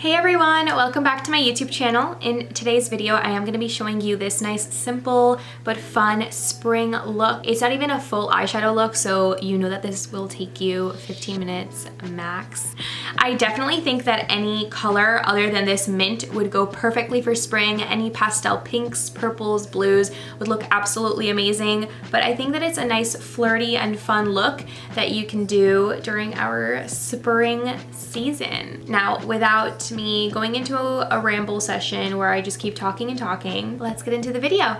Hey everyone, welcome back to my YouTube channel. In today's video, I am going to be showing you this nice, simple, but fun spring look. It's not even a full eyeshadow look, so you know that this will take you 15 minutes max. I definitely think that any color other than this mint would go perfectly for spring. Any pastel pinks, purples, blues would look absolutely amazing, but I think that it's a nice flirty and fun look that you can do during our spring season. Now, without me going into a ramble session where I just keep talking and talking, let's get into the video.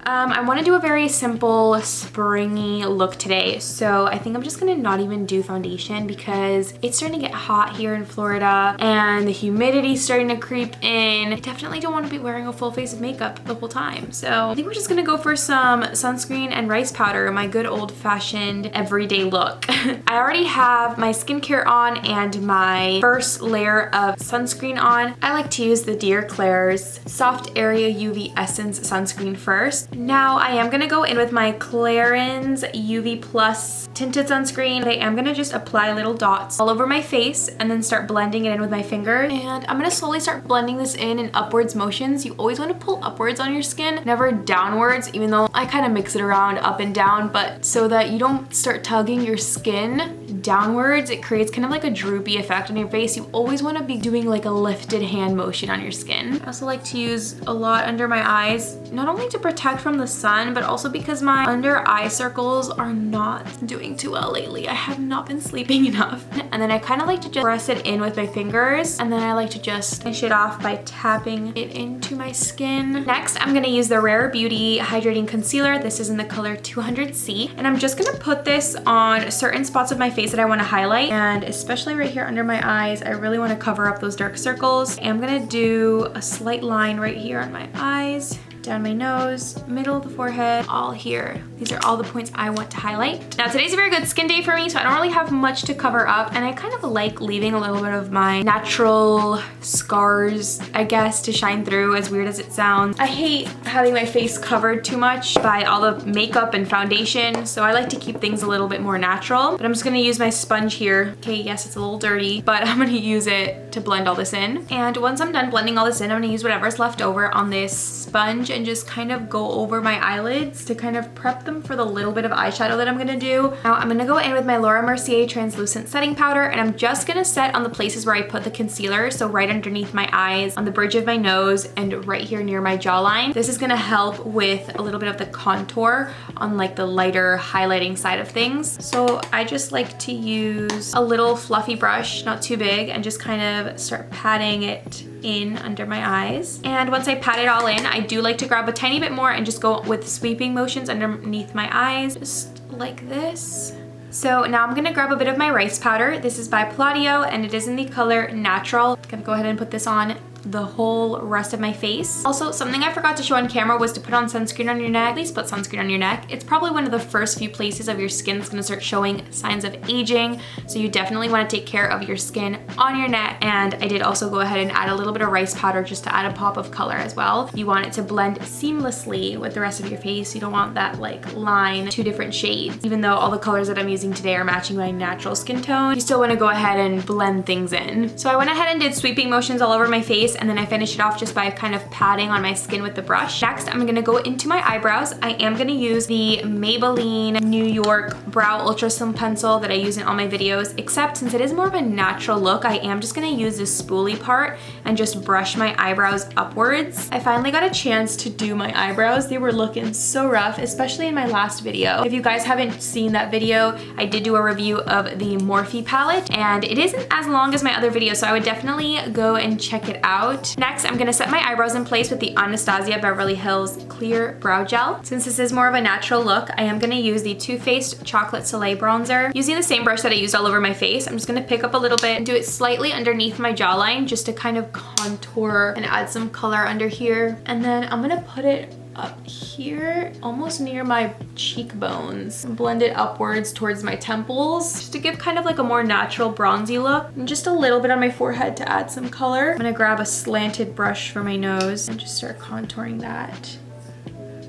I want to do a very simple springy look today, so I think I'm just gonna not even do foundation because it's starting to get hot here in Florida and the humidity's starting to creep in. I definitely don't want to be wearing a full face of makeup the whole time, so I think we're just gonna go for some sunscreen and rice powder, my good old-fashioned everyday look. I already have my skincare on and my first layer of sunscreen on. I like to use the Dear Klairs Soft Area UV Essence sunscreen first. Now I am gonna go in with my Clarins UV Plus tinted sunscreen. I am gonna just apply little dots all over my face and then start blending it in with my finger. And I'm gonna slowly start blending this in upwards motions. You always wanna pull upwards on your skin, never downwards, even though I kind of mix it around up and down, but so that you don't start tugging your skin downwards, it creates kind of like a droopy effect on your face. You always wanna be doing like a lifted hand motion on your skin. I also like to use a lot under my eyes, not only to protect from the sun, but also because my under eye circles are not doing too well lately. I have not been sleeping enough. And then I kind of like to just press it in with my fingers, and then I like to just finish it off by tapping it into my skin. Next, I'm gonna use the Rare Beauty Hydrating Concealer. This is in the color 200C, and I'm just gonna put this on certain spots of my face that I wanna highlight, and especially right here under my eyes, I really wanna cover up those dark circles. I'm gonna do a slight line right here on my eyes, down my nose, middle of the forehead, all here. These are all the points I want to highlight. Now today's a very good skin day for me, so I don't really have much to cover up, and I kind of like leaving a little bit of my natural scars, I guess, to shine through, as weird as it sounds. I hate having my face covered too much by all the makeup and foundation, so I like to keep things a little bit more natural. But I'm just gonna use my sponge here. Okay, yes, it's a little dirty, but I'm gonna use it to blend all this in. And once I'm done blending all this in, I'm gonna use whatever's left over on this sponge and just kind of go over my eyelids to kind of prep them for the little bit of eyeshadow that I'm gonna do. Now I'm gonna go in with my Laura Mercier translucent setting powder, and I'm just gonna set on the places where I put the concealer, so right underneath my eyes, on the bridge of my nose, and right here near my jawline. This is gonna help with a little bit of the contour on like the lighter highlighting side of things. So I just like to use a little fluffy brush, not too big, and just kind of start patting it in under my eyes. And once I pat it all in, I do like to grab a tiny bit more and just go with sweeping motions underneath my eyes, just like this. So now I'm gonna grab a bit of my rice powder. This is by Palladio, and it is in the color Natural. I'm gonna go ahead and put this on the whole rest of my face. Also, something I forgot to show on camera was to put on sunscreen on your neck. Please put sunscreen on your neck. It's probably one of the first few places of your skin that's gonna start showing signs of aging, so you definitely wanna take care of your skin on your neck. And I did also go ahead and add a little bit of rice powder just to add a pop of color as well. You want it to blend seamlessly with the rest of your face. You don't want that like line, two different shades. Even though all the colors that I'm using today are matching my natural skin tone, you still wanna go ahead and blend things in. So I went ahead and did sweeping motions all over my face, and then I finished it off just by kind of patting on my skin with the brush. Next, I'm gonna go into my eyebrows. I am gonna use the Maybelline New York Brow Ultra Slim Pencil that I use in all my videos, except since it is more of a natural look, I am just gonna use this spoolie part and just brush my eyebrows upwards. I finally got a chance to do my eyebrows. They were looking so rough, especially in my last video. If you guys haven't seen that video, I did do a review of the Morphe palette, and it isn't as long as my other video, so I would definitely go and check it out. Next, I'm gonna set my eyebrows in place with the Anastasia Beverly Hills Clear Brow Gel. Since this is more of a natural look, I am gonna use the Too Faced Chocolate Soleil Bronzer. Using the same brush that I used all over my face, I'm just gonna pick up a little bit and do it slightly underneath my jawline just to kind of contour and add some color under here. And then I'm gonna put it up here, almost near my cheekbones. Blend it upwards towards my temples, just to give kind of like a more natural bronzy look. And just a little bit on my forehead to add some color. I'm gonna grab a slanted brush for my nose and just start contouring that.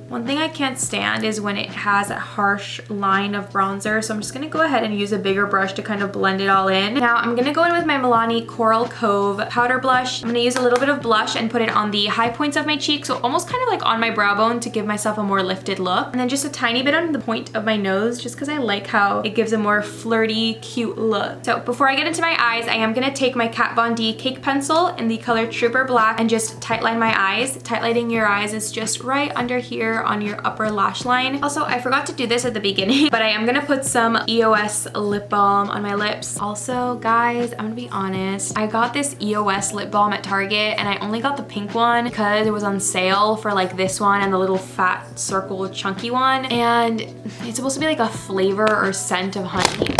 One thing I can't stand is when it has a harsh line of bronzer, so I'm just gonna go ahead and use a bigger brush to kind of blend it all in. Now I'm gonna go in with my Milani Coral Cove powder blush. I'm gonna use a little bit of blush and put it on the high points of my cheek, so almost kind of like on my brow bone to give myself a more lifted look. And then just a tiny bit on the point of my nose, just because I like how it gives a more flirty, cute look. So before I get into my eyes, I am gonna take my Kat Von D cake pencil in the color Trooper Black and just tightline my eyes. Tightlining your eyes is just right under here on your upper lash line. Also, I forgot to do this at the beginning, but I am gonna put some EOS lip balm on my lips. Also, guys, I'm gonna be honest, I got this EOS lip balm at Target and I only got the pink one because it was on sale for like this one and the little fat circle chunky one, and it's supposed to be like a flavor or scent of honey.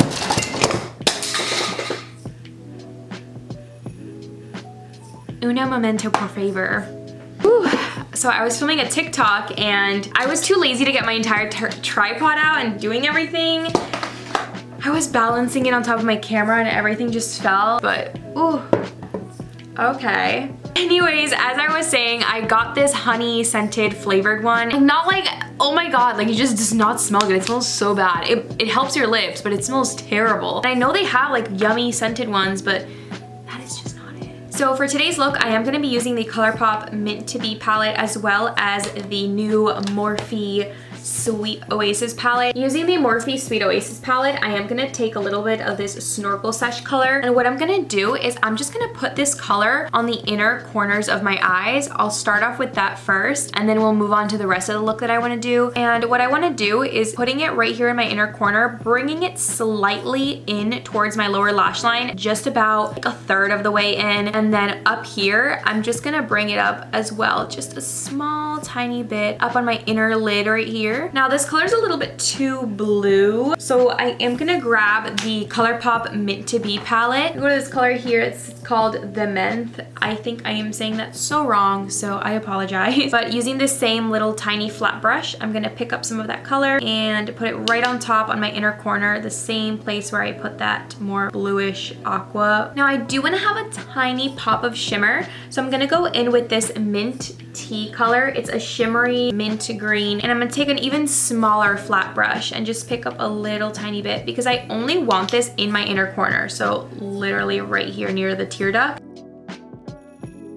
Una momento por favor. Whew. So I was filming a TikTok and I was too lazy to get my entire tripod out and doing everything. I was balancing it on top of my camera and everything just fell, but ooh, okay. Anyways, as I was saying, I got this honey scented flavored one. And not like, oh my god, like it just does not smell good. It smells so bad. It helps your lips, but it smells terrible. And I know they have like yummy scented ones, but that is just not it. So for today's look, I am gonna be using the ColourPop Mint to Be palette as well as the new Morphe Sweet Oasis palette. Using the Morphe Sweet Oasis palette, I am gonna take a little bit of this Snorkel Sesh color, and what I'm gonna do is I'm just gonna put this color on the inner corners of my eyes. I'll start off with that first, and then we'll move on to the rest of the look that I wanna do. And what I wanna do is putting it right here in my inner corner, bringing it slightly in towards my lower lash line, just about like a third of the way in, and then up here, I'm just gonna bring it up as well, just a small tiny bit up on my inner lid right here. Now this color is a little bit too blue, so I am gonna grab the ColourPop Mint to Be palette. Go to this color here, it's called The Menth. I think I am saying that so wrong, so I apologize. But using the same little tiny flat brush, I'm gonna pick up some of that color and put it right on top on my inner corner, the same place where I put that more bluish aqua. Now I do wanna have a tiny pop of shimmer, so I'm gonna go in with this Mint Tea color. It's a shimmery mint green, and I'm gonna take an even smaller flat brush and just pick up a little tiny bit because I only want this in my inner corner, so literally right here near the tear duct.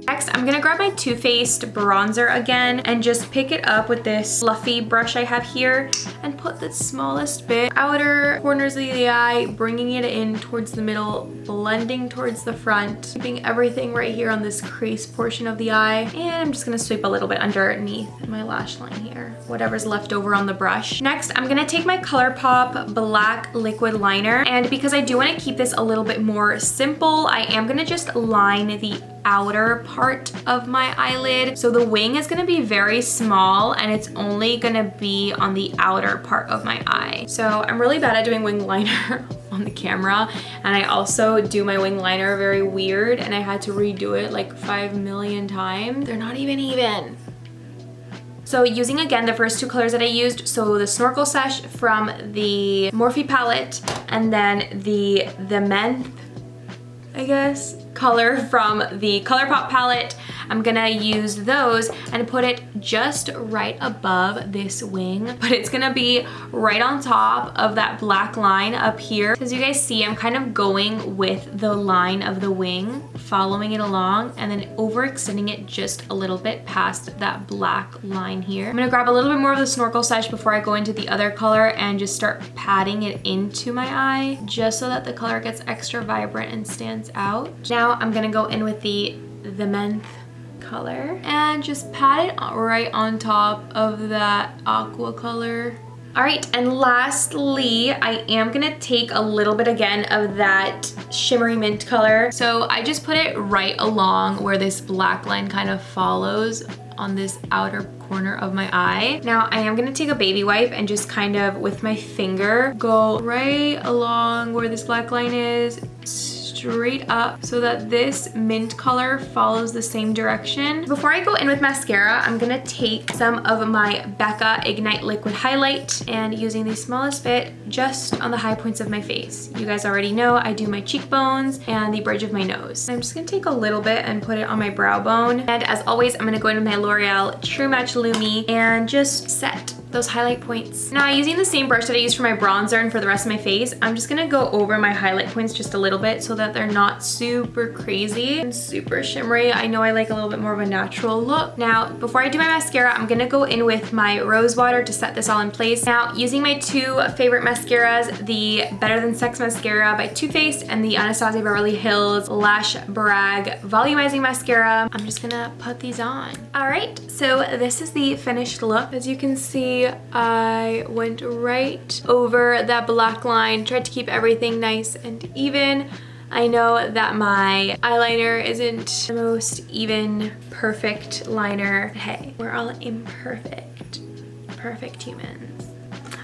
Next, I'm gonna grab my Too Faced bronzer again and just pick it up with this fluffy brush I have here and put the smallest bit outer corners of the eye, bringing it in towards the middle, blending towards the front, keeping everything right here on this crease portion of the eye. And I'm just gonna sweep a little bit underneath my lash line here, whatever's left over on the brush. Next, I'm gonna take my ColourPop Black Liquid Liner, and because I do wanna keep this a little bit more simple, I am gonna just line the outer part of my eyelid. So the wing is gonna be very small and it's only gonna be on the outer part of my eye. So I'm really bad at doing wing liner on the camera, and I also do my wing liner very weird, and I had to redo it like 5 million times. They're not even. So using again the first two colors that I used, so the Snorkel Sesh from the Morphe palette and then the Menth, I guess, color from the ColourPop palette. I'm gonna use those and put it just right above this wing, but it's gonna be right on top of that black line up here. As you guys see, I'm kind of going with the line of the wing, following it along, and then overextending it just a little bit past that black line here. I'm gonna grab a little bit more of the Snorkel Sesh before I go into the other color and just start patting it into my eye, just so that the color gets extra vibrant and stands out. Now I'm gonna go in with the Menth color and just pat it right on top of that aqua color. All right, and lastly, I am gonna take a little bit again of that shimmery mint color. So I just put it right along where this black line kind of follows on this outer corner of my eye. Now I am gonna take a baby wipe and just kind of with my finger go right along where this black line is, straight up so that this mint color follows the same direction. Before I go in with mascara, I'm gonna take some of my Becca Ignite Liquid Highlight and using the smallest bit just on the high points of my face. You guys already know I do my cheekbones and the bridge of my nose. I'm just gonna take a little bit and put it on my brow bone. And as always, I'm gonna go in with my L'Oreal True Match Lumi and just set those highlight points. Now, using the same brush that I used for my bronzer and for the rest of my face, I'm just gonna go over my highlight points just a little bit so that they're not super crazy and super shimmery. I know I like a little bit more of a natural look. Now, before I do my mascara, I'm gonna go in with my rose water to set this all in place. Now, using my two favorite mascaras, the Better Than Sex Mascara by Too Faced and the Anastasia Beverly Hills Lash Brag Volumizing Mascara, I'm just gonna put these on. All right, so this is the finished look. As you can see, I went right over that black line, tried to keep everything nice and even. I know that my eyeliner isn't the most even, perfect liner. Hey, we're all imperfect, perfect humans.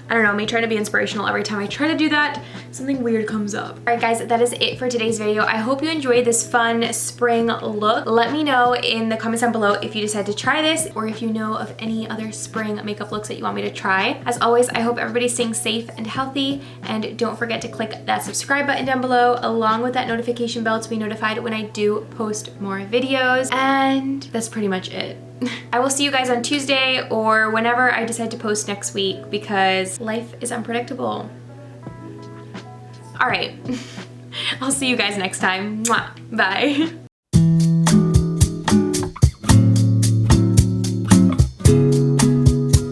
I don't know, me trying to be inspirational every time I try to do that, something weird comes up. All right guys, that is it for today's video. I hope you enjoyed this fun spring look. Let me know in the comments down below if you decide to try this or if you know of any other spring makeup looks that you want me to try. As always, I hope everybody's staying safe and healthy, and don't forget to click that subscribe button down below along with that notification bell to be notified when I do post more videos. And that's pretty much it. I will see you guys on Tuesday or whenever I decide to post next week because life is unpredictable. All right, I'll see you guys next time. Mwah. Bye.